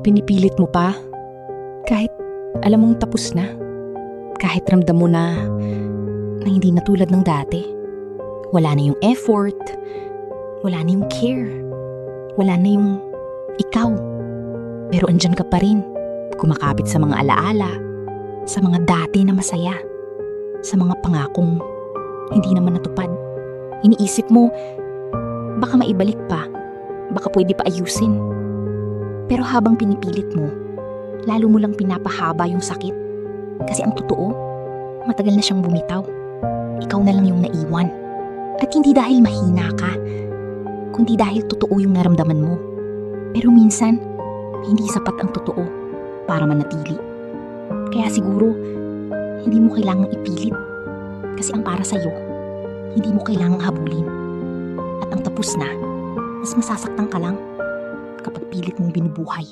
Pinipilit mo pa? Kahit alam mong tapos na? Kahit ramdam mo na hindi na tulad ng dati? Wala na yung effort, wala na yung care, wala na yung ikaw. Pero andyan ka pa rin, kumakapit sa mga alaala, sa mga dati na masaya, sa mga pangakong hindi naman natupad. Iniisip mo, baka maibalik pa, baka pwede pa ayusin. Pero habang pinipilit mo, lalo mo lang pinapahaba yung sakit. Kasi ang totoo, matagal na siyang bumitaw. Ikaw na lang yung naiwan. At hindi dahil mahina ka, kundi dahil totoo yung naramdaman mo. Pero minsan, hindi sapat ang totoo para manatili. Kaya siguro, hindi mo kailangang ipilit. Kasi ang para sa'yo, hindi mo kailangang habulin. At ang tapos na, mas masasaktan ka lang kapag pilit mong binubuhay.